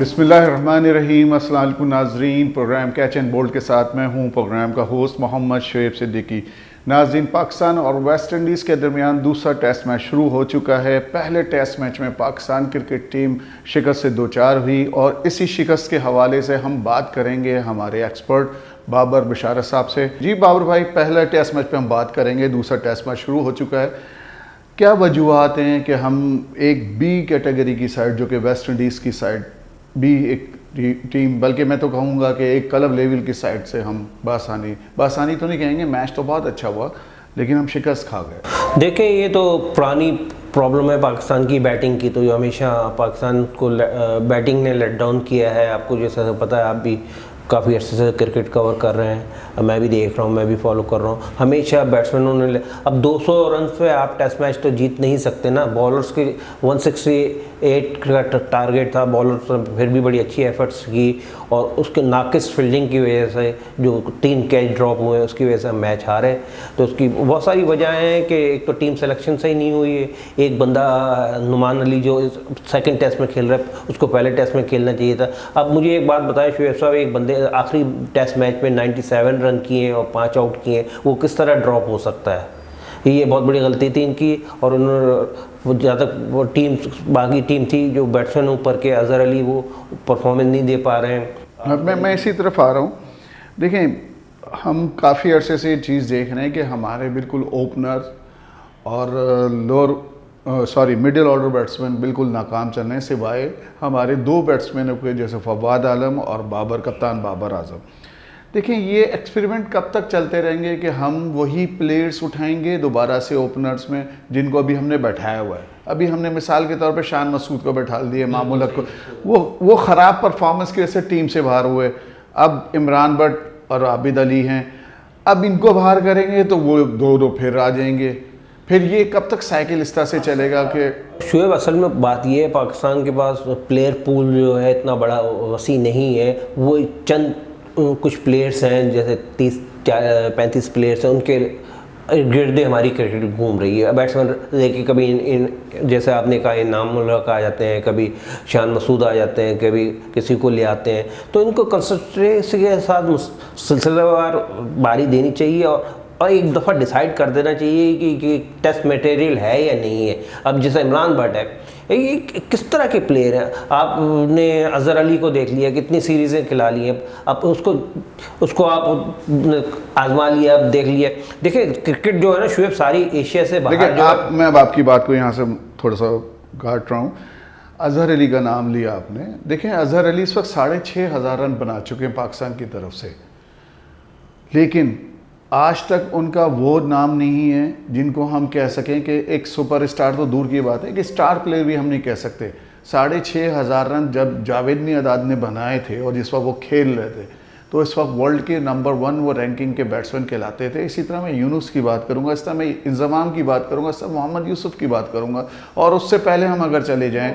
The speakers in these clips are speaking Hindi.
बिस्मिल्लाहिर्रहमानिर्रहीम। अस्सलाम वालेकुम नाज़रीन, प्रोग्राम कैच एंड बोल्ड के साथ मैं हूं प्रोग्राम का होस्ट मोहम्मद शुएब सिद्दीकी। नाज़रीन, पाकिस्तान और वेस्ट इंडीज़ के दरमियान दूसरा टेस्ट मैच शुरू हो चुका है। पहले टेस्ट मैच में पाकिस्तान क्रिकेट टीम शिकस्त से दो चार हुई और इसी शिकस्त के हवाले से हम बात करेंगे हमारे एक्सपर्ट बाबर बिशारत साहब से। जी बाबर भाई, पहले टेस्ट मैच पे हम बात करेंगे, दूसरा टेस्ट मैच शुरू हो चुका है। क्या वजूहत हैं कि हम एक बी कैटेगरी की साइड, जो कि वेस्ट इंडीज़ की साइड भी एक टीम, बल्कि मैं तो कहूँगा कि एक क्लब लेवल की साइड से हम बासानी तो नहीं कहेंगे, मैच तो बहुत अच्छा हुआ लेकिन हम शिकस्त खा गए। देखें, ये तो पुरानी प्रॉब्लम है पाकिस्तान की बैटिंग की। तो हमेशा पाकिस्तान को बैटिंग ने लेट डाउन किया है। आपको जैसा पता है, आप भी काफ़ी अर्से से क्रिकेट कवर कर रहे हैं, मैं भी देख रहा हूँ, मैं भी फॉलो कर रहा हूँ। हमेशा बैट्समैनों ने अब 200 रन पे आप टेस्ट मैच तो जीत नहीं सकते ना। बॉलर्स के 168 का टारगेट था, बॉलर्स ने फिर भी बड़ी अच्छी एफर्ट्स की और उसके नाकिस फील्डिंग की वजह से जो 3 कैच ड्रॉप हुए उसकी वजह से हम मैच हारे। तो उसकी बहुत सारी वजह हैं कि एक तो टीम सिलेक्शन सही नहीं हुई है। एक बंदा नुमान अली जो सेकंड टेस्ट में खेल रहा है, उसको पहले टेस्ट में खेलना चाहिए था। अब मुझे एक बात बताएं शुएब साहब, एक बंदे आखिरी टेस्ट मैच में 97 रन किए और 5 आउट किए, वो किस तरह ड्रॉप हो सकता है? ये बहुत बड़ी गलती थी इनकी। और उन्होंने जहाँ तक वो टीम, बाकी टीम थी जो बैट्समैन ऊपर के, अजहर अली, वो परफॉर्मेंस नहीं दे पा रहे हैं। मैं इसी तरफ आ रहा हूँ। देखें, हम काफ़ी अरसे से ये चीज़ देख रहे हैं कि हमारे बिल्कुल ओपनर और मिडिल ऑर्डर बैट्समैन बिल्कुल नाकाम चल रहे हैं, सिवाय हमारे 2 बैट्समैनों के, जैसे फवाद आलम और कप्तान बाबर आजम। देखिए, ये एक्सपेरिमेंट कब तक चलते रहेंगे कि हम वही प्लेयर्स उठाएंगे दोबारा से ओपनर्स में जिनको अभी हमने बैठाया हुआ है। अभी हमने मिसाल के तौर पे शान मसूद को बैठा दिए, मामूलक को, वो ख़राब परफॉर्मेंस की वजह से टीम से बाहर हुए। अब इमरान भट्ट और आबिद अली हैं, अब इनको बाहर करेंगे तो वो दो फिर आ जाएंगे। फिर ये कब तक साइकिल इस तरह से चलेगा कि शुएब, असल में बात ये है, पाकिस्तान के पास प्लेयर पूल जो है इतना बड़ा वसी नहीं है। वो चंद कुछ प्लेयर्स हैं, जैसे 30-35 प्लेयर्स हैं, उनके गिर्द हमारी क्रिकेट घूम रही है। बैट्समैन देखिए, कभी इन जैसे आपने कहा इनाम मुल्क आ जाते हैं, कभी शान मसूद आ जाते हैं, कभी किसी को ले आते हैं। तो इनको कंसिस्टेंसी के साथ सिलसिलेवार बारी देनी चाहिए और एक दफ़ा डिसाइड कर देना चाहिए कि टेस्ट मटेरियल है या नहीं है। अब जैसे इमरान भट्ट है, ये किस तरह के प्लेयर हैं? आपने अजहर अली को देख लिया, कितनी सीरीज़ें खिला ली हैं, अब उसको आप आजमा लिया, अब देख लिया। देखिए, क्रिकेट जो है ना शुएब, सारी एशिया से बाहर मैं अब आपकी बात को यहाँ से थोड़ा सा काट रहा हूँ। अजहर अली का नाम लिया आपने। देखें, अजहर अली इस वक्त 6,500 रन बना चुके हैं पाकिस्तान की तरफ से, लेकिन आज तक उनका वो नाम नहीं है जिनको हम कह सकें कि एक सुपरस्टार, तो दूर की बात है कि स्टार प्लेयर भी हम नहीं कह सकते। 6,500 रन जब जावेद मियांदाद ने बनाए थे और जिस वक्त वो खेल रहे थे, तो इस वक्त वर्ल्ड के नंबर 1 वो रैंकिंग के बैट्समैन कहलाते थे। इसी तरह मैं यूनुस की बात करूँगा, इस तरह मैं इंजमाम की बात करूँगा, इस तरह मोहम्मद यूसुफ की बात करूँगा, और उससे पहले हम अगर चले जाएँ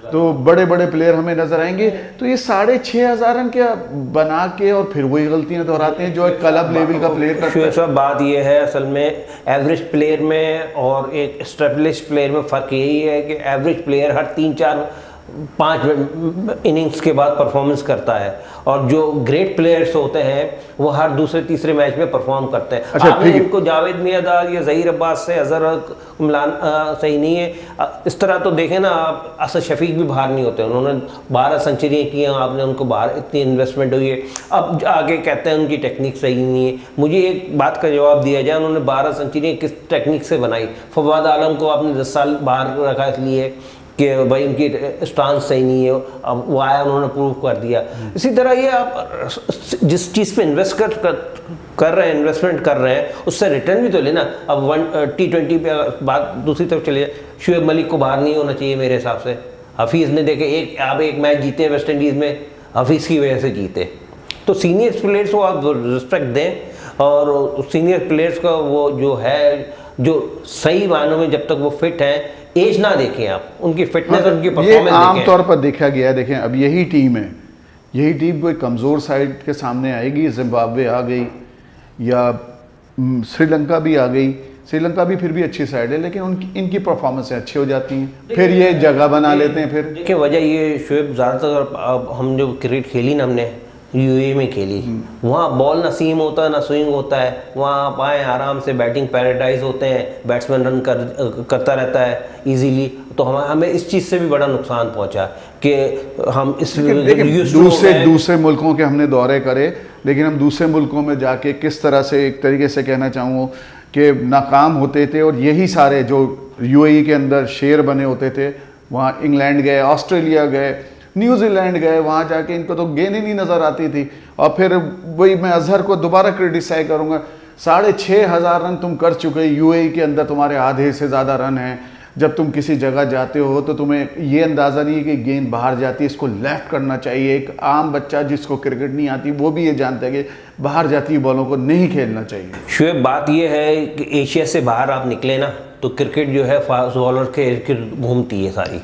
तो बड़े बड़े प्लेयर हमें नजर आएंगे। तो ये 6,500 रन क्या बना के और फिर वही गलतियां दोहराते हैं जो एक क्लब लेवल का प्लेयर करता है। सब बात ये है, असल में एवरेज प्लेयर में और एक एस्टेब्लिश प्लेयर में फ़र्क यही है कि एवरेज प्लेयर हर 3-4-5 इनिंग्स के बाद परफॉर्मेंस करता है, और जो ग्रेट प्लेयर्स होते हैं वो हर दूसरे-तीसरे मैच में परफॉर्म करते हैं। अच्छा, आपने इनको जावेद मियांदाद या ज़हीर अब्बास से अजहर इमरान सही नहीं है। इस तरह तो देखें ना, आप असद शफीक भी बाहर नहीं होते, उन्होंने 12 सेंचुरियाँ की हैं, आपने उनको बाहर, इतनी इन्वेस्टमेंट हुई है, अब आगे कहते हैं उनकी टेक्निक सही नहीं है। मुझे एक बात का जवाब दिया जाए, उन्होंने 12 सेंचुरियाँ किस टेक्निक से बनाई? फवाद आलम को आपने 10 साल बाहर रखा इसलिए कि भाई उनकी स्टांस सही नहीं है, अब वो आया, उन्होंने प्रूव कर दिया। इसी तरह ये आप जिस चीज़ पे इन्वेस्ट कर रहे हैं, इन्वेस्टमेंट कर रहे हैं, उससे रिटर्न भी तो लेना। अब T20 पे बात दूसरी तरफ चली जाए, शुएब मलिक को बाहर नहीं होना चाहिए मेरे हिसाब से। हफीज़ ने देखे, एक मैच जीते हैं वेस्ट इंडीज़ में, हफीज़ की वजह से जीते। तो सीनियर प्लेयर्स को आप रिस्पेक्ट दें, और सीनियर प्लेयर्स का वो जो है, जो सही मायनों में जब तक वो फिट हैं, एज ना देखें आप, उनकी फिटनेस और उनकी परफॉर्मेंस देखें। आमतौर पर देखा गया। देखें, अब यही टीम है, यही टीम कोई कमज़ोर साइड के सामने आएगी, जिम्बाब्वे आ गई या श्रीलंका भी आ गई, श्रीलंका भी फिर भी अच्छी साइड है, लेकिन उनकी इनकी परफॉर्मेंस अच्छी हो जाती हैं, फिर ये जगह बना लेते हैं। फिर देखिए वजह ये शुएब, ज़्यादातर अब हम जो क्रिकेट खेली ना हमने यूएई में खेली, वहाँ बॉल ना सीम होता है ना स्विंग होता है, वहाँ आप आए आराम से बैटिंग पैराडाइज होते हैं, बैट्समैन रन करता रहता है इजीली। तो हमें इस चीज़ से भी बड़ा नुकसान पहुँचा कि हम इस दूसरे मुल्कों के हमने दौरे करे, लेकिन हम दूसरे मुल्कों में जाके किस तरह से, एक तरीके से कहना चाहूँ कि नाकाम होते थे। और यही सारे जो यूएई के अंदर शेर बने होते थे, वहाँ इंग्लैंड गए, ऑस्ट्रेलिया गए, न्यूजीलैंड गए, वहाँ जाके इनको तो गेंद ही नहीं नज़र आती थी। और फिर वही मैं अजहर को दोबारा क्रिटिसाइज करूँगा, 6,500 रन तुम कर चुके यूएई के अंदर, तुम्हारे आधे से ज़्यादा रन हैं। जब तुम किसी जगह जाते हो तो तुम्हें ये अंदाज़ा नहीं है कि गेंद बाहर जाती है, इसको लेफ़्ट करना चाहिए। एक आम बच्चा जिसको क्रिकेट नहीं आती वो भी ये जानता है कि बाहर जाती बॉलों को नहीं खेलना चाहिए। शुएब, बात ये है कि एशिया से बाहर आप निकले ना तो क्रिकेट जो है फास्ट बॉलर के घूमती है सारी।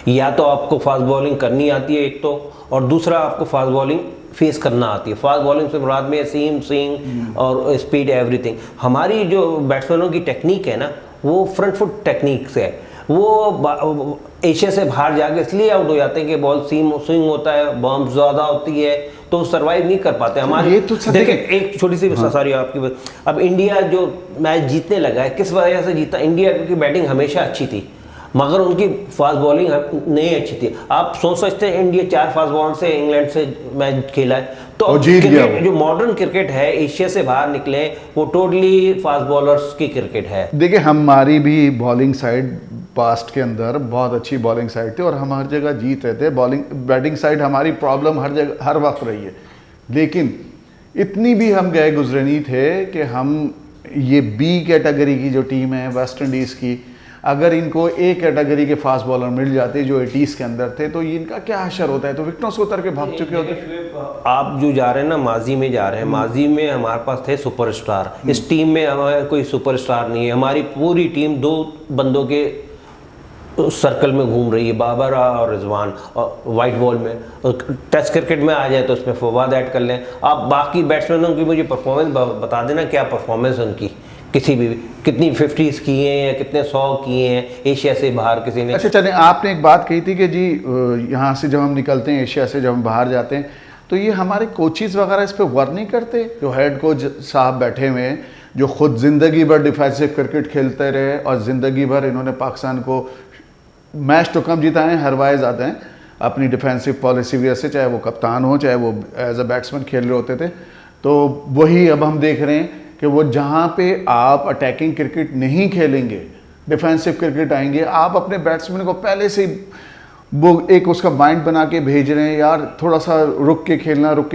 या तो आपको फास्ट बॉलिंग करनी आती है एक तो, और दूसरा आपको फास्ट बॉलिंग फेस करना आती है। फास्ट बॉलिंग से मुराद में सीम, स्विंग और स्पीड, एवरीथिंग। हमारी जो बैट्समैनों की टेक्निक है ना, वो फ्रंट फुट टेक्निक से है। वो एशिया से बाहर जाके इसलिए आउट हो जाते हैं कि बॉल सीम स्विंग होता है, बम्प ज़्यादा होती है, तो सर्वाइव नहीं कर पाते हमारे। ये तो देखिए एक छोटी सी सॉरी आपकी बात, अब इंडिया जो मैच जीतने लगा है, किस वजह से जीता? इंडिया की बैटिंग हमेशा अच्छी थी, मगर उनकी फास्ट बॉलिंग नहीं अच्छी थी। आप सोच सकते हैं इंडिया 4 फास्ट बॉलर से इंग्लैंड से मैच खेला है, तो क्रिकेट जो मॉडर्न क्रिकेट है एशिया से बाहर निकले, वो टोटली फास्ट बॉलर्स की क्रिकेट है। देखिए हमारी भी बॉलिंग साइड पास्ट के अंदर बहुत अच्छी बॉलिंग साइड थी और हम हर जगह जीत रहे थे। बैटिंग साइड हमारी प्रॉब्लम हर जगह हर वक्त रही है, लेकिन इतनी भी हम गए गुजरे नहीं थे कि हम ये बी कैटेगरी की जो टीम है वेस्ट इंडीज़ की, अगर इनको ए कैटेगरी के फास्ट बॉलर मिल जाते जो 80s के अंदर थे, तो इनका क्या असर होता है? तो विकेटों से उतर के भाग चुके होते। आप जो जा रहे हैं ना, माजी में जा रहे हैं, माजी में हमारे पास थे सुपरस्टार। इस टीम में हमारे कोई सुपरस्टार नहीं है। हमारी पूरी टीम 2 बंदों के सर्कल में घूम रही है, बाबर और रिजवान। और वाइट बॉल में टेस्ट क्रिकेट में आ जाए तो उसमें फवाद ऐड कर लें। आप बाकी बैट्समैनों की मुझे परफॉर्मेंस बता देना, क्या परफॉर्मेंस उनकी किसी भी, कितनी 50s किए हैं या कितने 100 किए हैं एशिया से बाहर किसी ने। अच्छा चलें, आपने एक बात कही थी कि जी यहाँ से जब हम निकलते हैं, एशिया से जब हम बाहर जाते हैं, तो ये हमारे कोचेज़ वगैरह इस पर वर्क नहीं करते? जो हेड कोच साहब बैठे हुए हैं, जो खुद ज़िंदगी भर डिफेंसिव क्रिकेट खेलते रहे और ज़िंदगी भर इन्होंने पाकिस्तान को मैच तो कम जीता है, हरवाए ज़्यादा हैं अपनी डिफेंसिव पॉलिसी वजह से, चाहे वो कप्तान हो चाहे वो एज अ बैट्समैन खेल रहे होते थे। तो वही अब हम देख रहे हैं कि वो जहाँ पे आप अटैकिंग क्रिकेट नहीं खेलेंगे, डिफेंसिव क्रिकेट आएंगे, आप अपने बैट्समैन को पहले से वो एक उसका माइंड बना के भेज रहे हैं, यार थोड़ा सा रुक के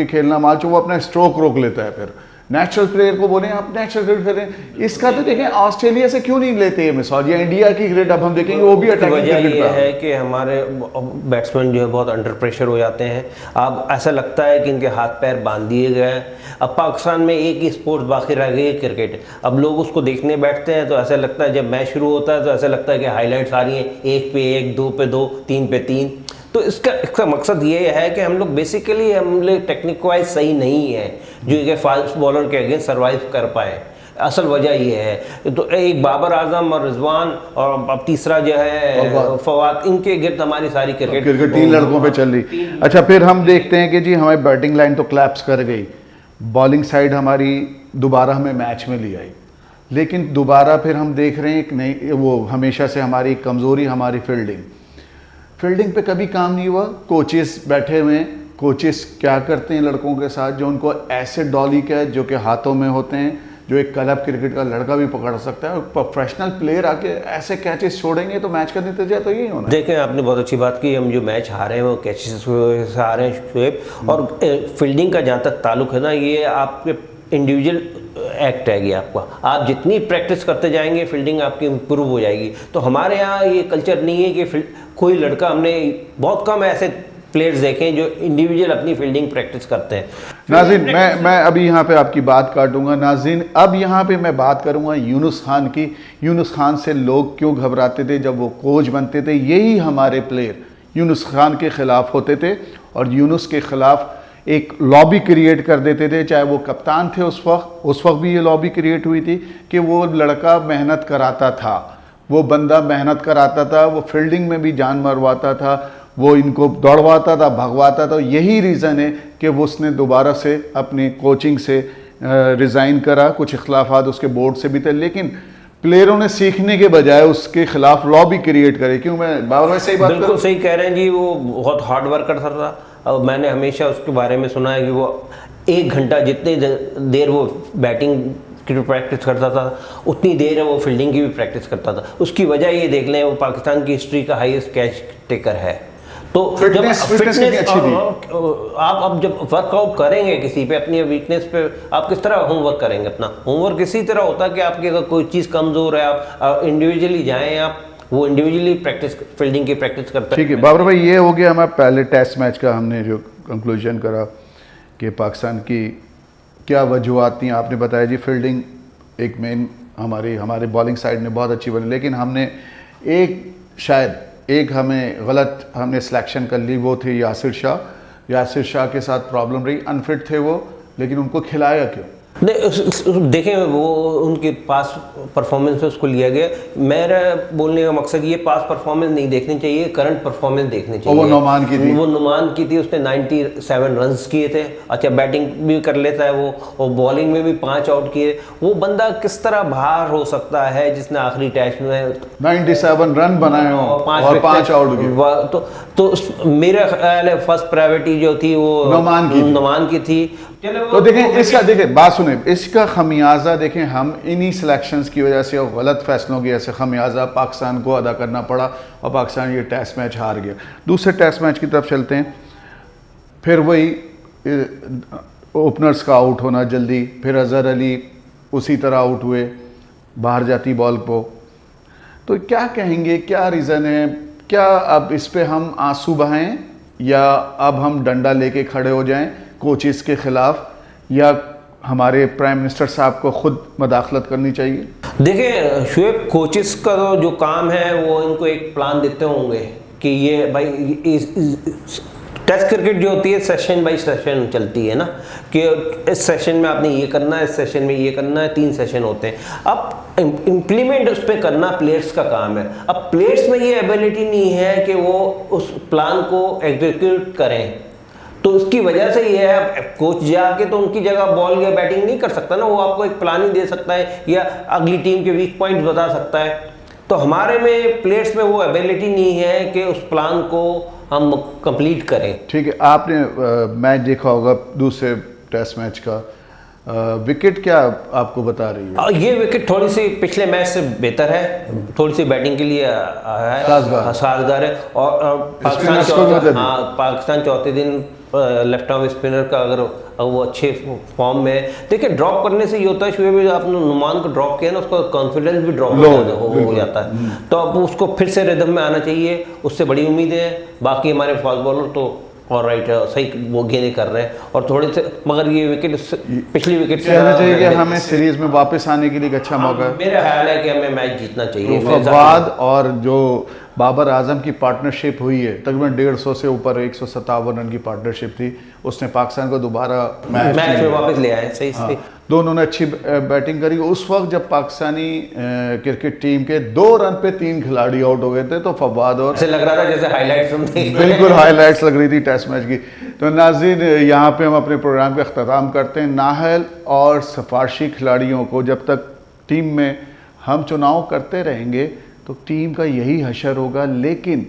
खेलना मान चो वो अपना स्ट्रोक रोक लेता है। फिर नेचुरल प्लेयर को बोले आप नेचुरल क्रिकेट खेलें। इसका तो देखें ऑस्ट्रेलिया से क्यों नहीं लेते ये मिसाल, या इंडिया की क्रिकेट अब हम देखेंगे वो भी अटैकिंग क्रिकेट ये है कि हमारे बैट्समैन जो है बहुत अंडर प्रेशर हो जाते हैं। अब ऐसा लगता है कि इनके हाथ पैर बांध दिए गए हैं। अब पाकिस्तान में एक ही स्पोर्ट्स बाकी रह गई है, क्रिकेट। अब लोग उसको देखने बैठते हैं तो ऐसा लगता है, जब मैच शुरू होता है तो ऐसा लगता है कि हाईलाइट्स आ रही हैं, 1 पे 1, 2 पे 2, 3 पे 3। तो इसका मकसद ये है कि हम लोग बेसिकली हम लोग टेक्निक वाइज सही नहीं है जो कि फास्ट बॉलर के अगेंस्ट सर्वाइव कर पाए। असल वजह ये है। तो एक बाबर आजम और रिजवान और अब तीसरा जो है फवाद, इनके गिर्द हमारी सारी क्रिकेट 3 लड़कों पे चल रही। अच्छा फिर हम देखते हैं कि जी हमारी बैटिंग लाइन तो क्लैप्स कर गई, बॉलिंग साइड हमारी दोबारा हमें मैच में ले आई, लेकिन दोबारा फिर हम देख रहे हैं एक नई, वो हमेशा से हमारी कमज़ोरी हमारी फील्डिंग पे कभी काम नहीं हुआ। कोचेस बैठे हुए हैं, कोचेस क्या करते हैं लड़कों के साथ, जो उनको ऐसे डॉली के जो कि हाथों में होते हैं, जो एक क्लब क्रिकेट का लड़का भी पकड़ सकता है, और प्रोफेशनल प्लेयर आके ऐसे कैचेस छोड़ेंगे तो मैच का नतीजा तो यही होना। देखें आपने बहुत अच्छी बात की, हम जो मैच हारे हैं वो कैचेस से हारे हैं शुएब। और फील्डिंग का जहाँ तक ताल्लुक है ना, ये आपके इंडिविजुअल एक्ट है ये आपका। आप जितनी प्रैक्टिस करते जाएंगे फील्डिंग आपकी इम्प्रूव हो जाएगी। तो हमारे यहाँ ये कल्चर नहीं है कि कोई लड़का, हमने बहुत कम ऐसे प्लेयर्स देखे हैं जो इंडिविजुअल अपनी फील्डिंग प्रैक्टिस करते हैं। नाज़रीन मैं अभी यहाँ पे आपकी बात काटूंगा। नाज़रीन अब यहाँ पे मैं बात करूँगा यूनुस खान की। यूनुस खान से लोग क्यों घबराते थे जब वो कोच बनते थे? यही हमारे प्लेयर यूनुस खान के ख़िलाफ़ होते थे और यूनुस के ख़िलाफ़ एक लॉबी क्रिएट कर देते थे, चाहे वो कप्तान थे उस वक्त भी ये लॉबी क्रिएट हुई थी कि वो लड़का मेहनत कराता था, वो बंदा मेहनत कराता था, वो फील्डिंग में भी जान मरवाता था, वो इनको दौड़वाता था, भगवाता था। यही रीज़न है कि वो उसने दोबारा से अपनी कोचिंग से रिज़ाइन करा। कुछ इख्लाफात उसके बोर्ड से भी थे, लेकिन प्लेयरों ने सीखने के बजाय उसके खिलाफ लॉबी क्रिएट करे। क्यों, मैं बाबर भाई सही बात बिल्कुल सही कह रहे हैं जी। वो बहुत हार्ड वर्कर था और मैंने हमेशा उसके बारे में सुना है कि वो 1 घंटा जितनी देर वो बैटिंग की प्रैक्टिस करता था उतनी देर वो फील्डिंग की भी प्रैक्टिस करता था। उसकी वजह ये देख लें, वो पाकिस्तान की हिस्ट्री का हाईएस्ट कैच टेकर है। तो फिटनेस कितनी अच्छी थी। आप अब जब वर्कआउट करेंगे किसी पे, अपनी वीकनेस पे आप किस तरह होमवर्क करेंगे? अपना होमवर्क इसी तरह होता है कि आपकी अगर कोई चीज़ कमज़ोर है आप इंडिविजुअली जाएं, आप वो इंडिविजुअली प्रैक्टिस फील्डिंग की प्रैक्टिस करते हैं। ठीक है बाबर भाई, ये हो गया हमारा पहले टेस्ट मैच का, हमने जो कंक्लूजन करा कि पाकिस्तान की क्या वजूहत थी। आपने बताया जी फील्डिंग एक मेन हमारे बॉलिंग साइड ने बहुत अच्छी बनी, लेकिन हमने एक हमें गलत हमने सिलेक्शन कर ली, वो थे यासिर शाह के साथ प्रॉब्लम रही। अनफिट थे वो, लेकिन उनको खिलाया क्यों? देखें, वो उनके पास परफॉर्मेंस पे उसको लिया गया। मेरा बोलने का मकसद ये पास परफॉर्मेंस नहीं देखनी चाहिए, करंट परफॉर्मेंस देखनी चाहिए। वो नुमान की थी, उसने 97 रन्स किए थे। अच्छा, बैटिंग भी कर लेता है वो, और बॉलिंग में भी 5 आउट किए। वो बंदा किस तरह बाहर हो सकता है जिसने आखिरी टेस्ट में 97 रन बनाए हो और 5 आउट किए? तो मेरा ख्याल है फर्स्ट प्रायोरिटी जो थी वो नुमान की थी। तो देखें बात सुने, इसका खमियाजा देखें, हम इन्हीं सिलेक्शंस की वजह से और गलत फैसलों की वजह से खमियाजा पाकिस्तान को अदा करना पड़ा और पाकिस्तान ये टेस्ट मैच हार गया। दूसरे टेस्ट मैच की तरफ चलते हैं। फिर वही ओपनर्स का आउट होना जल्दी, फिर अजहर अली उसी तरह आउट हुए बाहर जाती बॉल को। तो क्या कहेंगे, क्या रीज़न है? क्या अब इस पे हम आंसू बहाएं या अब हम डंडा लेके खड़े हो जाएं कोचेस के खिलाफ, या हमारे प्राइम मिनिस्टर साहब को खुद मदाखलत करनी चाहिए? देखिए शुएब, कोचेस का तो जो काम है वो इनको एक प्लान देते होंगे कि ये भाई टेस्ट क्रिकेट जो होती है सेशन बाय सेशन चलती है ना, कि इस सेशन में आपने ये करना है, इस सेशन में ये करना है, 3 सेशन होते हैं। अब इम्प्लीमेंट उस पर करना प्लेयर्स का काम है। अब प्लेयर्स में ये एबिलिटी नहीं है कि वो उस प्लान को एग्जीक्यूट करें, तो उसकी वजह से ये है कोच जाके तो उनकी जगह बॉल या बैटिंग नहीं कर सकता ना, वो आपको एक प्लान ही दे सकता है या अगली टीम के वीक पॉइंट बता सकता है। तो हमारे में प्लेयर्स में वो एबिलिटी नहीं है कि उस प्लान को हम कंप्लीट करें। ठीक है, आपने मैच देखा होगा दूसरे टेस्ट मैच का, विकेट क्या आपको बता रही है? ये विकेट थोड़ी सी पिछले मैच से बेहतर है, थोड़ी सी बैटिंग के लिए साजगार है। और पाकिस्तान चौथे दिन लेफ्ट आर्म स्पिनर का अगर वो अच्छे फॉर्म में, देखिए ड्रॉप करने से ये होता है, शुरू में आपने नुमान को ड्रॉप किया ना, उसका कॉन्फिडेंस भी ड्रॉप हो जाता है। तो अब उसको फिर से रिदम में आना चाहिए, उससे बड़ी उम्मीदें हैं। बाकी हमारे फास्ट बॉलर तो और राइट सही वो गेंदें कर रहे हैं और थोड़े से, मगर ये विकेट पिछली विकेट से कहना चाहिए कि हमें सीरीज में वापस आने के लिए एक अच्छा मौका है। मेरा ख्याल है कि हमें मैच जीतना चाहिए। फवाद और जो बाबर आजम की पार्टनरशिप हुई है, तकरीबन 150 से ऊपर 157 रन की पार्टनरशिप थी, उसने पाकिस्तान को दोबारा मैच में वापस ले आए। सही दोनों ने अच्छी बैटिंग करी। उस वक्त जब पाकिस्तानी क्रिकेट टीम के 2 रन पे 3 खिलाड़ी आउट हो गए थे, तो फवाद और ऐसे लग रहा था जैसे हाईलाइट्स बिल्कुल हाईलाइट्स लग रही थी टेस्ट मैच की। तो नाज़रीन, यहाँ पे हम अपने प्रोग्राम का अख्ताम करते हैं। नाहल और सिफारशी खिलाड़ियों को जब तक टीम में हम चुनाव करते रहेंगे तो टीम का यही हशर होगा, लेकिन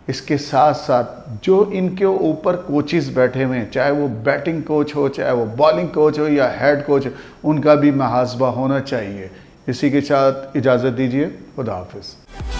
इसके साथ साथ जो इनके ऊपर कोचेस बैठे हुए हैं, चाहे वो बैटिंग कोच हो, चाहे वो बॉलिंग कोच हो या हेड कोच, उनका भी मुहासबा होना चाहिए। इसी के साथ इजाज़त दीजिए, खुदा हाफिज़।